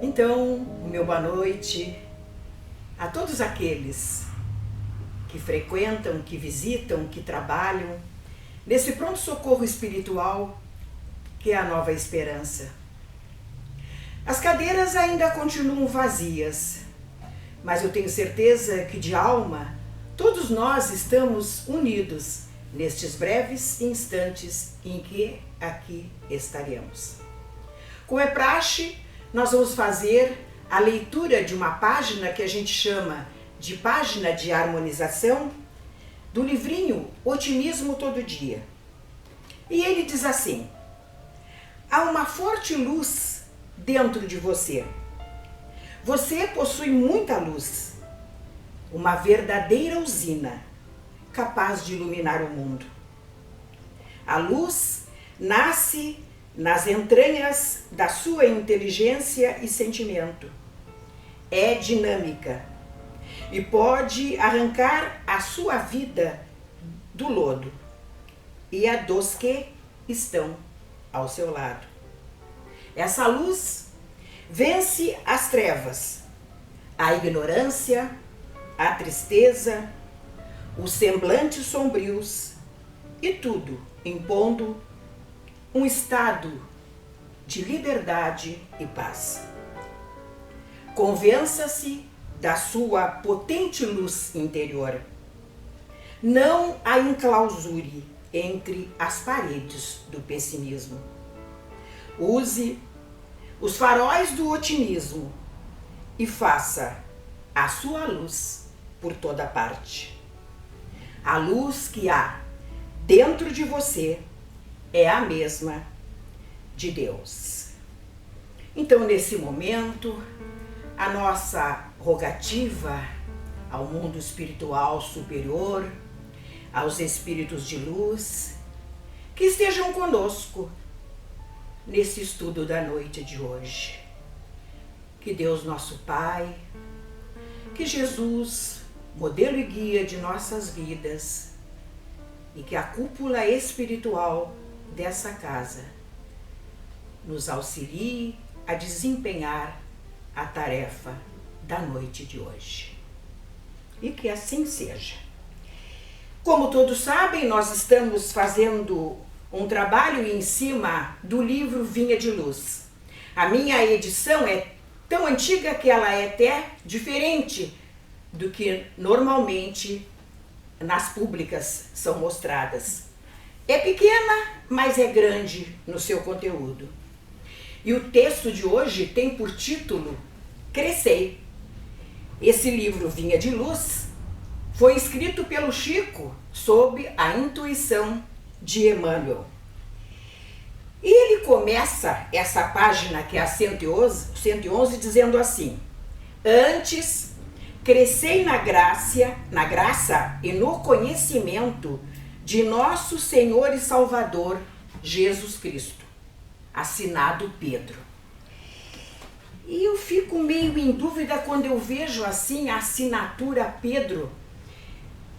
Então, o meu boa noite a todos aqueles que frequentam, que visitam, que trabalham nesse pronto-socorro espiritual que é a Nova Esperança. As cadeiras ainda continuam vazias, mas eu tenho certeza que de alma todos nós estamos unidos nestes breves instantes em que aqui estaremos. Como é praxe, nós vamos fazer a leitura de uma página que a gente chama de página de harmonização do livrinho Otimismo Todo Dia. E ele diz assim: há uma forte luz dentro de você. Você possui muita luz, uma verdadeira usina capaz de iluminar o mundo. A luz nasce nas entranhas da sua inteligência e sentimento. É dinâmica e pode arrancar a sua vida do lodo e a dos que estão ao seu lado. Essa luz vence as trevas, a ignorância, a tristeza, os semblantes sombrios e tudo impondo um estado de liberdade e paz. Convença-se da sua potente luz interior. Não a enclausure entre as paredes do pessimismo. Use os faróis do otimismo e faça a sua luz por toda parte. A luz que há dentro de você é a mesma de Deus. Então, nesse momento, a nossa rogativa ao mundo espiritual superior, aos espíritos de luz, que estejam conosco nesse estudo da noite de hoje. Que Deus nosso Pai, que Jesus, modelo e guia de nossas vidas, e que a cúpula espiritual dessa casa nos auxilie a desempenhar a tarefa da noite de hoje. E que assim seja. Como todos sabem, nós estamos fazendo um trabalho em cima do livro Vinha de Luz. A minha edição é tão antiga que ela é até diferente do que normalmente nas públicas são mostradas. É pequena, mas é grande no seu conteúdo. E o texto de hoje tem por título Crescei. Esse livro Vinha de Luz foi escrito pelo Chico sob a intuição de Emmanuel. E ele começa essa página, que é a 111 dizendo assim: antes, crescei na graça e no conhecimento de nosso Senhor e Salvador, Jesus Cristo. Assinado Pedro. E eu fico meio em dúvida quando eu vejo assim a assinatura Pedro.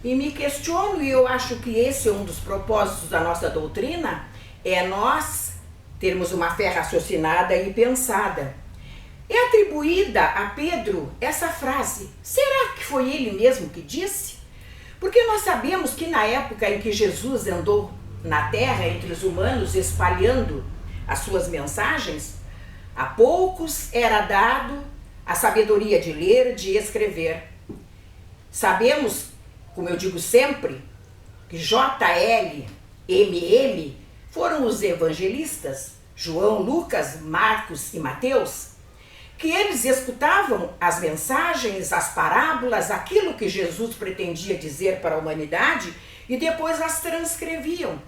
E me questiono, e eu acho que esse é um dos propósitos da nossa doutrina, é nós termos uma fé raciocinada e pensada. É atribuída a Pedro essa frase. Será que foi ele mesmo que disse? Porque nós sabemos que na época em que Jesus andou na terra entre os humanos espalhando as suas mensagens, a poucos era dado a sabedoria de ler, de escrever. Sabemos, como eu digo sempre, que JL, MM foram os evangelistas, João, Lucas, Marcos e Mateus, que eles escutavam as mensagens, as parábolas, aquilo que Jesus pretendia dizer para a humanidade e depois as transcreviam.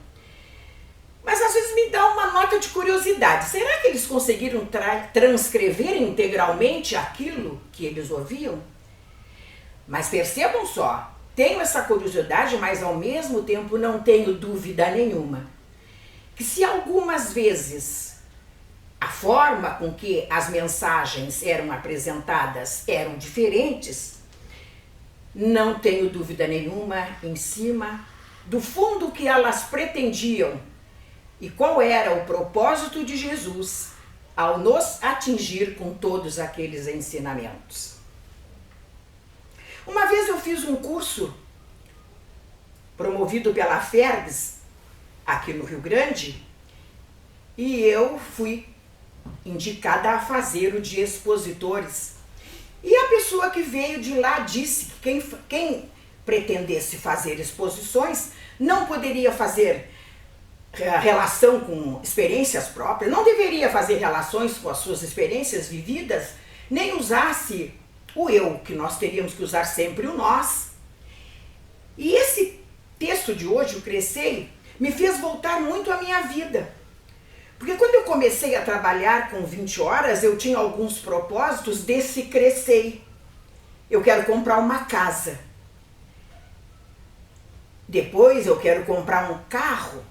Mas às vezes me dá uma nota de curiosidade. Será que eles conseguiram transcrever integralmente aquilo que eles ouviam? Mas percebam só, tenho essa curiosidade, mas ao mesmo tempo não tenho dúvida nenhuma que se algumas vezes a forma com que as mensagens eram apresentadas eram diferentes, não tenho dúvida nenhuma em cima do fundo que elas pretendiam e qual era o propósito de Jesus ao nos atingir com todos aqueles ensinamentos. Uma vez eu fiz um curso promovido pela FERGS, aqui no Rio Grande, e eu fui indicada a fazer o de expositores. E a pessoa que veio de lá disse que quem pretendesse fazer exposições não poderia fazer relação com experiências próprias, não deveria fazer relações com as suas experiências vividas, nem usasse o eu, que nós teríamos que usar sempre o nós. E esse texto de hoje, o Crescei, me fez voltar muito à minha vida. Porque quando eu comecei a trabalhar com 20 horas, eu tinha alguns propósitos desse Crescei. Eu quero comprar uma casa. Depois eu quero comprar um carro.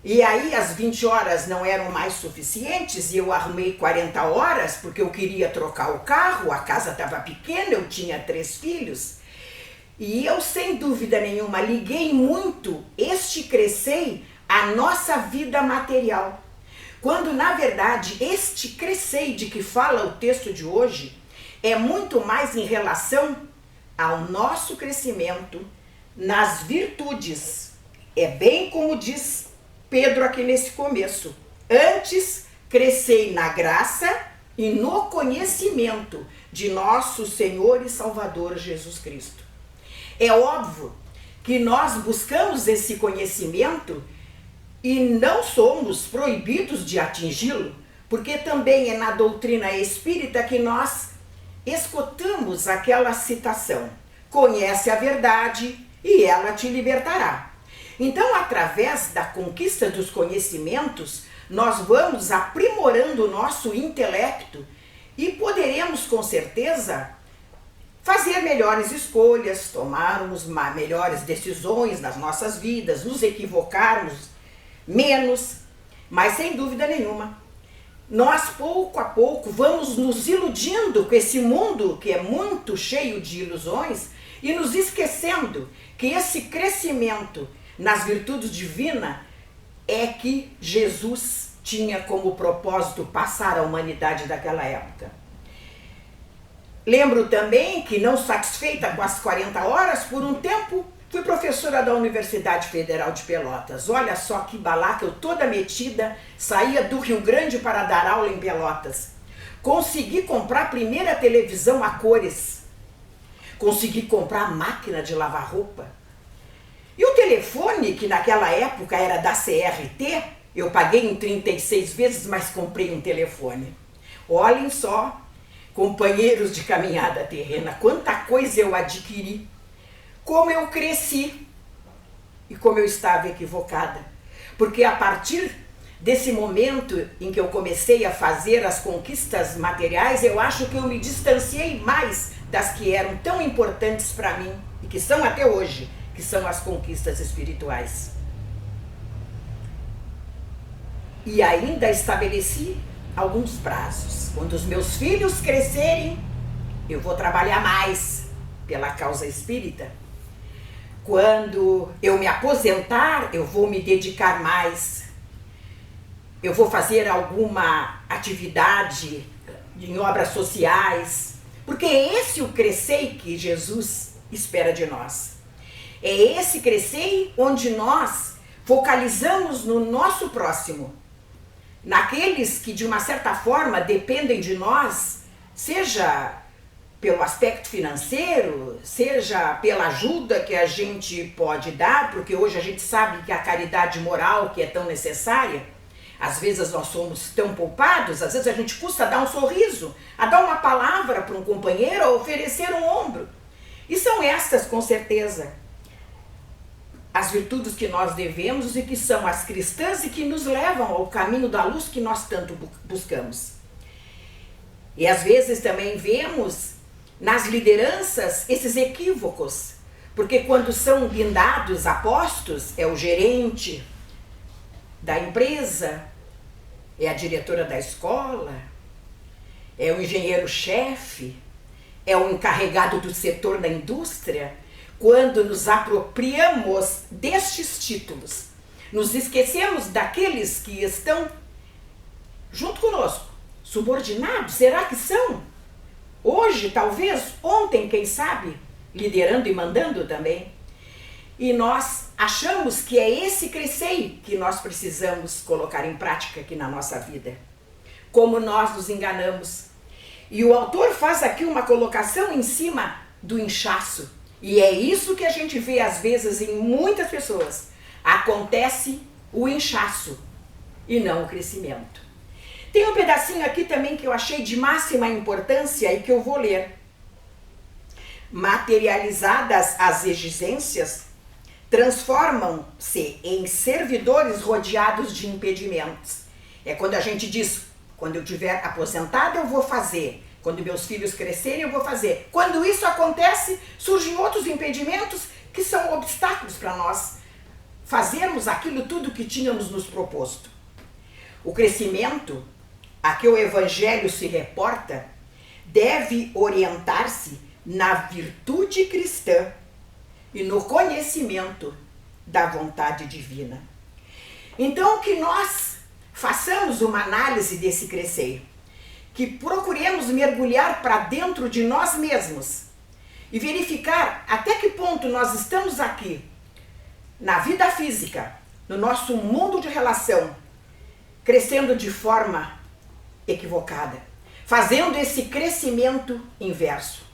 E aí as 20 horas não eram mais suficientes e eu arrumei 40 horas porque eu queria trocar o carro, a casa estava pequena, eu tinha 3 filhos. E eu, sem dúvida nenhuma, liguei muito este Crescei à nossa vida material. Quando, na verdade, este Crescei de que fala o texto de hoje é muito mais em relação ao nosso crescimento nas virtudes. É bem como diz Pedro aqui nesse começo. Antes, crescei na graça e no conhecimento de nosso Senhor e Salvador Jesus Cristo. É óbvio que nós buscamos esse conhecimento e não somos proibidos de atingi-lo, porque também é na doutrina espírita que nós escutamos aquela citação: conhece a verdade e ela te libertará. Então, através da conquista dos conhecimentos, nós vamos aprimorando o nosso intelecto e poderemos, com certeza, fazer melhores escolhas, tomarmos melhores decisões nas nossas vidas, nos equivocarmos menos, mas sem dúvida nenhuma, nós pouco a pouco vamos nos iludindo com esse mundo que é muito cheio de ilusões e nos esquecendo que esse crescimento nas virtudes divinas é que Jesus tinha como propósito passar à humanidade daquela época. Lembro também que, não satisfeita com as 40 horas, por um tempo fui professora da Universidade Federal de Pelotas. Olha só que balaca, eu toda metida, saía do Rio Grande para dar aula em Pelotas. Consegui comprar a primeira televisão a cores. Consegui comprar a máquina de lavar roupa. E o telefone, que naquela época era da CRT, eu paguei em 36 vezes, mas comprei um telefone. Olhem só, companheiros de caminhada terrena, quanta coisa eu adquiri, como eu cresci e como eu estava equivocada. Porque a partir desse momento em que eu comecei a fazer as conquistas materiais, eu acho que eu me distanciei mais das que eram tão importantes para mim e que são até hoje, que são as conquistas espirituais. E ainda estabeleci alguns prazos. Quando os meus filhos crescerem, eu vou trabalhar mais pela causa espírita. Quando eu me aposentar, eu vou me dedicar mais. Eu vou fazer alguma atividade em obras sociais. Porque é esse o Crescei que Jesus espera de nós. É esse Crescei onde nós focalizamos no nosso próximo, naqueles que de uma certa forma dependem de nós, seja pelo aspecto financeiro, seja pela ajuda que a gente pode dar, porque hoje a gente sabe que a caridade moral que é tão necessária, às vezes nós somos tão poupados, às vezes a gente custa dar um sorriso, a dar uma palavra para um companheiro, a oferecer um ombro. E são estas, com certeza, as virtudes que nós devemos e que são as cristãs e que nos levam ao caminho da luz que nós tanto buscamos. E às vezes também vemos nas lideranças esses equívocos, porque quando são guindados a postos, é o gerente da empresa, é a diretora da escola, é o engenheiro-chefe, é o encarregado do setor da indústria. Quando nos apropriamos destes títulos, nos esquecemos daqueles que estão junto conosco, subordinados? Será que são? Hoje, talvez, ontem, quem sabe, liderando e mandando também. E nós achamos que é esse crescer que nós precisamos colocar em prática aqui na nossa vida. Como nós nos enganamos. E o autor faz aqui uma colocação em cima do inchaço. E é isso que a gente vê às vezes em muitas pessoas. Acontece o inchaço e não o crescimento. Tem um pedacinho aqui também que eu achei de máxima importância e que eu vou ler. Materializadas as exigências, transformam-se em servidores rodeados de impedimentos. É quando a gente diz, quando eu estiver aposentado eu vou fazer, quando meus filhos crescerem eu vou fazer. Quando isso acontece, surgem outros impedimentos que são obstáculos para nós fazermos aquilo tudo que tínhamos nos proposto. O crescimento a que o Evangelho se reporta deve orientar-se na virtude cristã e no conhecimento da vontade divina. Então, que nós façamos uma análise desse crescer, que procuremos mergulhar para dentro de nós mesmos e verificar até que ponto nós estamos aqui, na vida física, no nosso mundo de relação, crescendo de forma equivocada, fazendo esse crescimento inverso.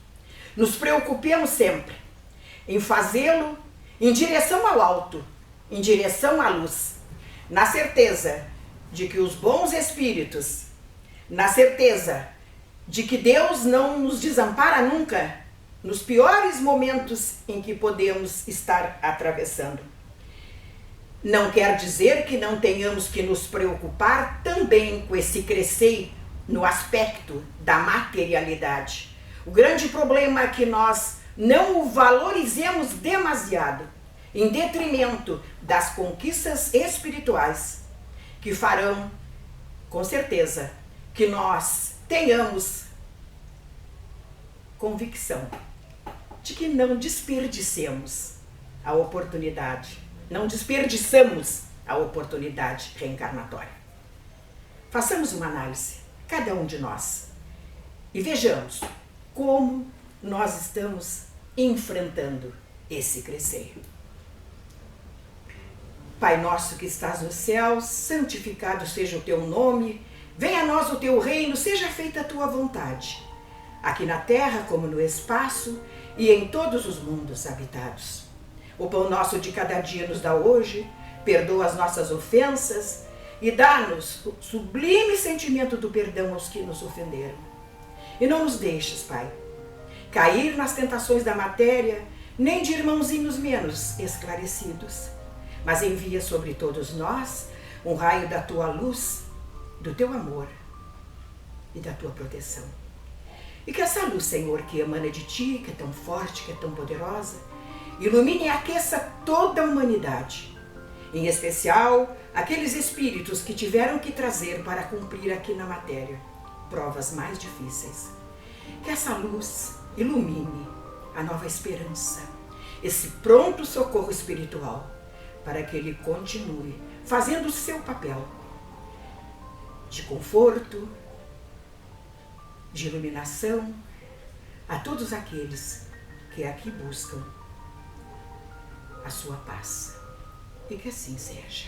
Nos preocupemos sempre em fazê-lo em direção ao alto, em direção à luz, na certeza de que os bons espíritos, na certeza de que Deus não nos desampara nunca nos piores momentos em que podemos estar atravessando. Não quer dizer que não tenhamos que nos preocupar também com esse crescer no aspecto da materialidade. O grande problema é que nós não o valorizemos demasiado, em detrimento das conquistas espirituais, que farão, com certeza, que nós tenhamos convicção de que não desperdicemos a oportunidade. Não desperdiçamos a oportunidade reencarnatória. Façamos uma análise, cada um de nós, e vejamos como nós estamos enfrentando esse crescer. Pai nosso que estás nos céus, santificado seja o teu nome, venha a nós o teu reino, seja feita a tua vontade, aqui na terra como no espaço e em todos os mundos habitados. O pão nosso de cada dia nos dá hoje, perdoa as nossas ofensas e dá-nos o sublime sentimento do perdão aos que nos ofenderam. E não nos deixes, Pai, cair nas tentações da matéria, nem de irmãozinhos menos esclarecidos, mas envia sobre todos nós um raio da tua luz, do teu amor e da tua proteção. E que essa luz, Senhor, que emana de ti, que é tão forte, que é tão poderosa, ilumine e aqueça toda a humanidade, em especial aqueles espíritos que tiveram que trazer para cumprir aqui na matéria provas mais difíceis. Que essa luz ilumine a nova esperança, esse pronto socorro espiritual, para que ele continue fazendo o seu papel de conforto, de iluminação a todos aqueles que aqui buscam a sua paz. E que assim seja.